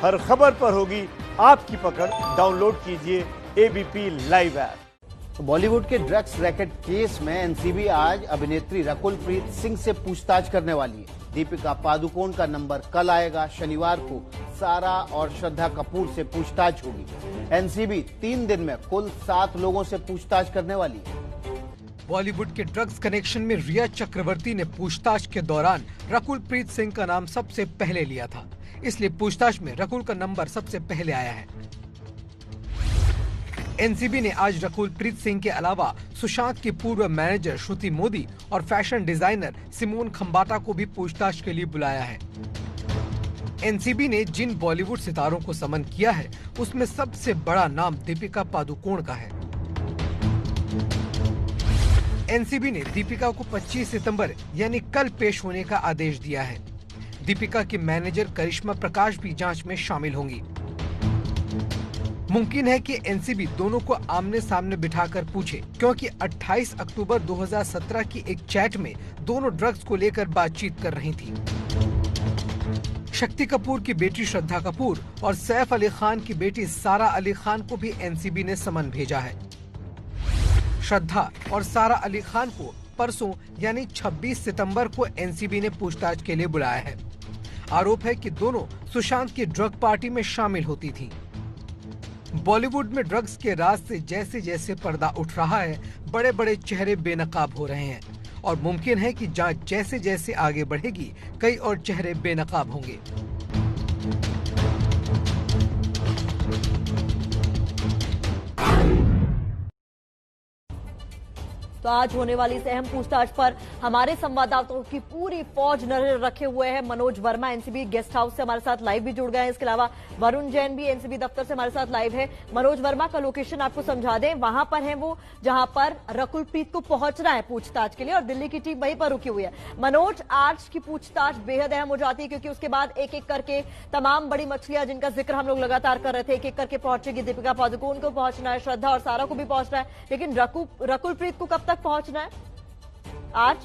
हर खबर पर होगी आपकी पकड़। डाउनलोड कीजिए एबीपी लाइव ऐप। बॉलीवुड के ड्रग्स रैकेट केस में एनसीबी आज अभिनेत्री रकुल प्रीत सिंह से पूछताछ करने वाली है। दीपिका पादुकोण का नंबर कल आएगा। शनिवार को सारा और श्रद्धा कपूर से पूछताछ होगी। एनसीबी 3 दिन में कुल 7 लोगों से पूछताछ करने वाली है। बॉलीवुड के ड्रग्स कनेक्शन में रिया चक्रवर्ती ने पूछताछ के दौरान रकुल प्रीत सिंह का नाम सबसे पहले लिया था, इसलिए पूछताछ में रकुल का नंबर सबसे पहले आया है। एनसीबी ने आज रकुल प्रीत सिंह के अलावा सुशांत की पूर्व मैनेजर श्रुति मोदी और फैशन डिजाइनर सिमोन खंबाटा को भी पूछताछ के लिए बुलाया है। एनसीबी ने जिन बॉलीवुड सितारों को समन किया है, उसमें सबसे बड़ा नाम दीपिका पादुकोण का है। एनसीबी ने दीपिका को 25 सितंबर यानी कल पेश होने का आदेश दिया है। दीपिका की मैनेजर करिश्मा प्रकाश भी जांच में शामिल होंगी। मुमकिन है कि एनसीबी दोनों को आमने सामने बिठाकर पूछे, क्योंकि 28 अक्टूबर 2017 की एक चैट में दोनों ड्रग्स को लेकर बातचीत कर रही थी। शक्ति कपूर की बेटी श्रद्धा कपूर और सैफ अली खान की बेटी सारा अली खान को भी एनसीबी ने समन भेजा है। श्रद्धा और सारा अली खान को परसों यानी 26 सितंबर को एनसीबी ने पूछताछ के लिए बुलाया है। आरोप है कि दोनों सुशांत की ड्रग पार्टी में शामिल होती थी। बॉलीवुड में ड्रग्स के राज से जैसे जैसे पर्दा उठ रहा है, बड़े बड़े चेहरे बेनकाब हो रहे हैं और मुमकिन है कि जांच जैसे जैसे आगे बढ़ेगी, कई और चेहरे बेनकाब होंगे। तो आज होने वाली इस अहम पूछताछ पर हमारे संवाददाताओं की पूरी फौज नजर रखे हुए हैं। Manoj Verma NCB guest house से हमारे साथ लाइव भी जुड़ गए हैं। इसके अलावा वरुण जैन भी एनसीबी दफ्तर से हमारे साथ लाइव है। मनोज वर्मा का लोकेशन आपको समझा दें, वहां पर है वो जहां पर रकुल प्रीत को पहुंचना है पूछताछ के लिए, और दिल्ली की टीम वहीं पर रुकी हुई है। मनोज, आज की पूछताछ बेहद अहम हो जाती है, क्योंकि उसके बाद एक एक करके तमाम बड़ी मछलियां जिनका जिक्र हम लोग लगातार कर रहे थे, एक एक करके पहुंचेगी। दीपिका पादुकोण को पहुंचना है, श्रद्धा और सारा को भी पहुंचना है, लेकिन रकुल प्रीत को कब तक पहुंचना है आज?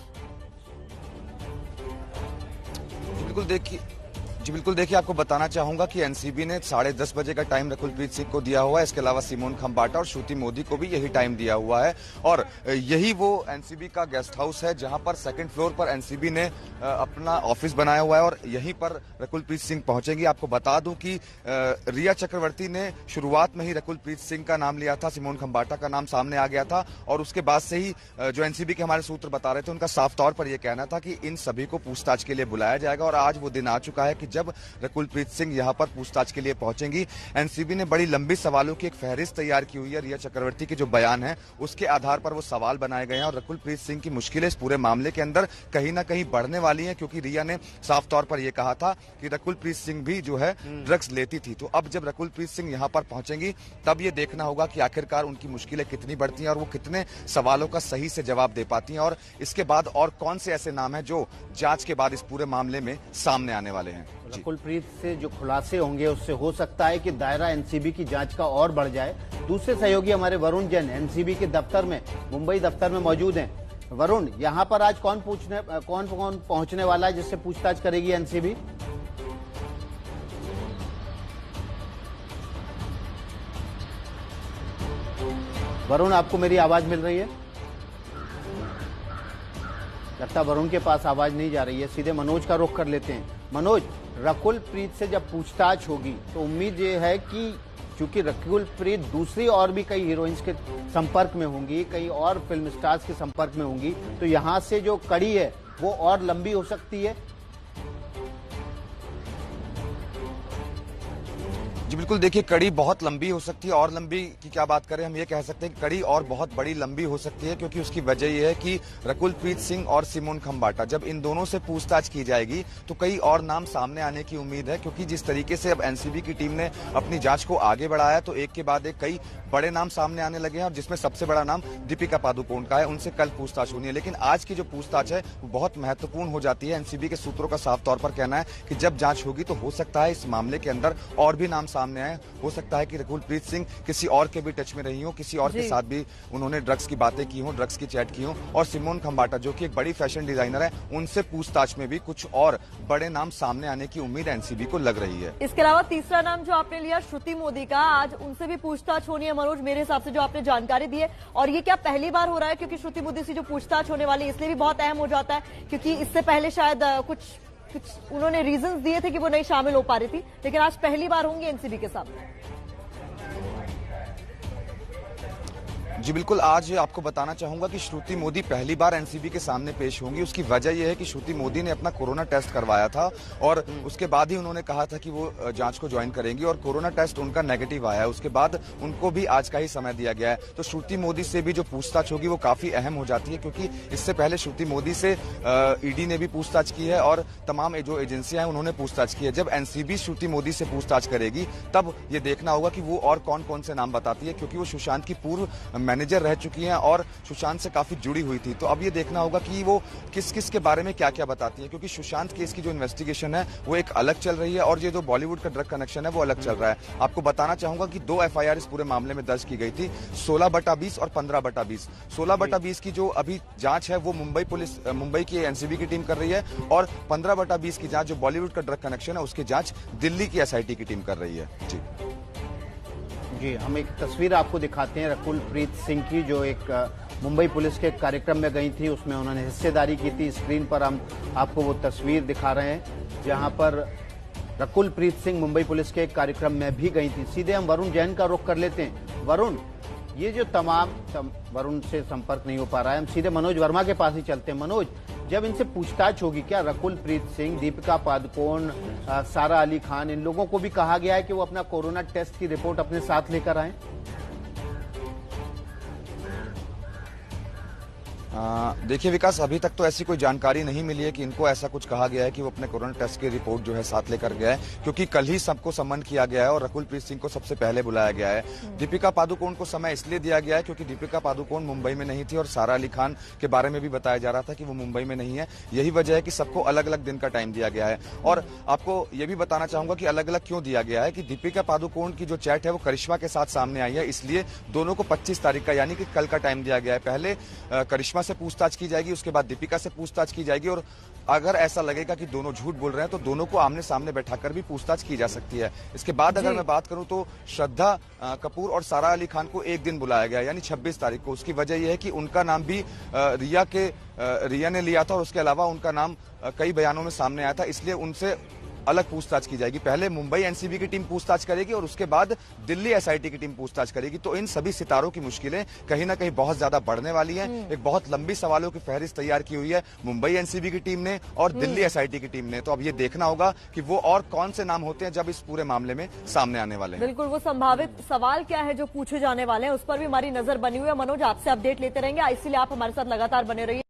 बिल्कुल देखिए, आपको बताना चाहूंगा कि एनसीबी ने 10:30 बजे का टाइम रकुल प्रीत सिंह को दिया हुआ है। इसके अलावा सिमोन खंबाटा और श्रुति मोदी को भी यही टाइम दिया हुआ है, और यही वो एनसीबी का गेस्ट हाउस है जहां पर 2nd फ्लोर पर एनसीबी ने अपना ऑफिस बनाया हुआ है, और यहीं पर रकुल प्रीत सिंह पहुंचेंगी। आपको बता दूं कि रिया चक्रवर्ती ने शुरुआत में ही रकुल प्रीत सिंह का नाम लिया था, सिमोन खंबाटा का नाम सामने आ गया था, और उसके बाद से ही जो एनसीबी के हमारे सूत्र बता रहे थे, उनका साफ तौर पर यह कहना था कि इन सभी को पूछताछ के लिए बुलाया जाएगा। और आज वो दिन आ चुका है कि जब रकुल प्रीत सिंह यहां पर पूछताछ के लिए पहुंचेंगी। एनसीबी ने बड़ी लंबी सवालों की एक फहरिस्त तैयार की हुई है। रिया चक्रवर्ती के जो बयान है उसके आधार पर वो सवाल बनाए गए हैं, और रकुल प्रीत सिंह की मुश्किलें इस पूरे मामले के अंदर कहीं ना कहीं बढ़ने वाली हैं, क्योंकि रिया ने साफ तौर पर यह कहा था कि रकुल प्रीत सिंह भी जो है ड्रग्स लेती थी। तो अब जब रकुल प्रीत सिंह यहां पर पहुंचेंगी, तब ये देखना होगा कि आखिरकार उनकी मुश्किलें कितनी बढ़ती हैं और वो कितने सवालों का सही से जवाब दे पाती हैं, और इसके बाद और कौन से ऐसे नाम हैं जो जांच के बाद इस पूरे मामले में सामने आने वाले हैं। रकुल प्रीत से जो खुलासे होंगे उससे हो सकता है कि दायरा एनसीबी की जांच का और बढ़ जाए। दूसरे सहयोगी हमारे वरुण जैन एनसीबी के दफ्तर में, मुंबई दफ्तर में मौजूद हैं। वरुण, यहां पर आज कौन पहुंचने वाला है जिससे पूछताछ करेगी एनसीबी? वरुण, आपको मेरी आवाज मिल रही है? लगता वरुण के पास आवाज नहीं जा रही है। सीधे मनोज का रुख कर लेते हैं। मनोज, रकुल प्रीत से जब पूछताछ होगी तो उम्मीद ये है कि चूंकि रकुल प्रीत दूसरी और भी कई हीरोइंस के संपर्क में होंगी, कई और फिल्म स्टार्स के संपर्क में होंगी, तो यहां से जो कड़ी है वो और लंबी हो सकती है। जी बिल्कुल, देखिए कड़ी बहुत लंबी हो सकती है, और लंबी की क्या बात करें, हम ये कह सकते हैं कि कड़ी और बहुत बड़ी लंबी हो सकती है, क्योंकि उसकी वजह यह है कि रकुल प्रीत सिंह और सिमोन खंबाटा, जब इन दोनों से पूछताछ की जाएगी तो कई और नाम सामने आने की उम्मीद है, क्योंकि जिस तरीके से अब एनसीबी की टीम ने अपनी जांच को आगे बढ़ाया तो एक के बाद एक कई बड़े नाम सामने आने लगे हैं, और जिसमें सबसे बड़ा नाम दीपिका पादुकोण का है। उनसे कल पूछताछ होनी है, लेकिन आज की जो पूछताछ है वो बहुत महत्वपूर्ण हो जाती है। एनसीबी के सूत्रों का साफ तौर पर कहना है कि जब जांच होगी तो हो सकता है इस मामले के अंदर और भी नाम सामने सामने आए। हो सकता है कि रकुलप्रीत सिंह किसी और के भी टच में रही हो, किसी और के साथ भी उन्होंने ड्रग्स की बातें की हो, ड्रग्स की चैट की हो। और सिमोन खंबाटा जो कि एक बड़ी फैशन डिजाइनर है, उनसे पूछताछ में भी कुछ और बड़े नाम सामने आने की उम्मीद एनसीबी को लग रही है। इसके अलावा तीसरा नाम जो आपने लिया श्रुति मोदी का, आज उनसे भी पूछताछ होनी है मनोज, मेरे हिसाब से जो आपने जानकारी दी है। और ये क्या पहली बार हो रहा है? क्योंकि श्रुति मोदी से जो पूछताछ होने वाली है इसलिए भी बहुत अहम हो जाता है, क्योंकि इससे पहले शायद कुछ उन्होंने रीजंस दिए थे कि वो नहीं शामिल हो पा रही थी, लेकिन आज पहली बार होंगी एनसीबी के सामने। जी बिल्कुल, आज आपको बताना चाहूंगा कि श्रुति मोदी पहली बार एनसीबी के सामने पेश होंगी। उसकी वजह यह है कि श्रुति मोदी ने अपना कोरोना टेस्ट करवाया था और उसके बाद ही उन्होंने कहा था कि वो जांच को ज्वाइन करेंगी, और कोरोना टेस्ट उनका नेगेटिव आया है। उसके बाद उनको भी आज का ही समय दिया गया है। तो श्रुति मोदी से भी जो पूछताछ होगी वो काफी अहम हो जाती है, क्योंकि इससे पहले श्रुति मोदी से ईडी ने भी पूछताछ की है और तमाम जो एजेंसियां हैं उन्होंने पूछताछ की है। जब एनसीबी श्रुति मोदी से पूछताछ करेगी तब ये देखना होगा कि वो और कौन कौन से नाम बताती है, क्योंकि वो सुशांत की पूर्व मैनेजर रह चुकी हैं और सुशांत से काफी जुड़ी हुई थी। तो अब ये देखना होगा कि वो किस किस के बारे में क्या क्या बताती है, क्योंकि सुशांत केस की जो इन्वेस्टिगेशन है वो एक अलग चल रही है और ये जो बॉलीवुड का ड्रग कनेक्शन है वो अलग चल रहा है। आपको बताना चाहूंगा कि 2 एफआईआर इस पूरे मामले में दर्ज की गई थी, 16/20 और 15/20। 16/20 की जो अभी जांच है वो मुंबई की एनसीबी की टीम कर रही है, और 15/20 की जांच जो बॉलीवुड का ड्रग कनेक्शन है उसकी जांच दिल्ली की एसआईटी की टीम कर रही है। जी, हम एक तस्वीर आपको दिखाते हैं रकुलप्रीत सिंह की, जो एक मुंबई पुलिस के कार्यक्रम में गई थी, उसमें उन्होंने हिस्सेदारी की थी। स्क्रीन पर हम आपको वो तस्वीर दिखा रहे हैं जहां पर रकुलप्रीत सिंह मुंबई पुलिस के एक कार्यक्रम में भी गई थी। सीधे हम वरुण जैन का रुख कर लेते हैं। वरुण, ये जो वरुण से संपर्क नहीं हो पा रहा है, हम सीधे मनोज वर्मा के पास ही चलते हैं। मनोज, जब इनसे पूछताछ होगी, क्या रकुलप्रीत सिंह, दीपिका पादुकोण, सारा अली खान, इन लोगों को भी कहा गया है कि वो अपना कोरोना टेस्ट की रिपोर्ट अपने साथ लेकर आए? देखिए विकास, अभी तक तो ऐसी कोई जानकारी नहीं मिली है कि इनको ऐसा कुछ कहा गया है कि वो अपने कोरोना टेस्ट की रिपोर्ट जो है साथ लेकर गया है, क्योंकि कल ही सबको सम्मन किया गया है और रकुलप्रीत सिंह को सबसे पहले बुलाया गया है। दीपिका पादुकोण को समय इसलिए दिया गया है क्योंकि दीपिका पादुकोण मुंबई में नहीं थी और सारा अली खान के बारे में भी बताया जा रहा था कि वो मुंबई में नहीं है। यही वजह है कि सबको अलग अलग दिन का टाइम दिया गया है। और आपको ये भी बताना चाहूंगा कि अलग अलग क्यों दिया गया है कि दीपिका पादुकोण की जो चैट है वो करिश्मा के साथ सामने आई है, इसलिए दोनों को 25 तारीख का यानी कि कल का टाइम दिया गया है। पहले करिश्मा से पूछताछ की जाएगी, उसके बाद दीपिका से पूछताछ की जाएगी, और अगर ऐसा लगेगा कि दोनों झूठ बोल रहे हैं तो दोनों को आमने सामने बैठाकर भी पूछताछ की जा सकती है। इसके बाद अगर मैं बात करूं तो श्रद्धा कपूर और सारा अली खान को एक दिन बुलाया गया यानी 26 तारीख को। उसकी वजह यह है कि उनका नाम भी रिया ने लिया था और उसके अलावा उनका नाम कई बयानों में सामने आया था, इसलिए उनसे अलग पूछताछ की जाएगी। पहले मुंबई एनसीबी की टीम पूछताछ करेगी और उसके बाद दिल्ली एसआईटी की टीम पूछताछ करेगी। तो इन सभी सितारों की मुश्किलें कहीं ना कहीं बहुत ज्यादा बढ़ने वाली हैं। एक बहुत लंबी सवालों की फहरिस्त तैयार की हुई है मुंबई एनसीबी की टीम ने और दिल्ली एसआईटी की टीम ने। तो अब ये देखना होगा कि वो और कौन से नाम होते हैं जब इस पूरे मामले में सामने आने वाले हैं। बिल्कुल, वो संभावित सवाल क्या है जो पूछे जाने वाले हैं उस पर भी हमारी नजर बनी हुई है। मनोज, आपसे अपडेट लेते रहेंगे, इसीलिए आप हमारे साथ लगातार बने रहिए।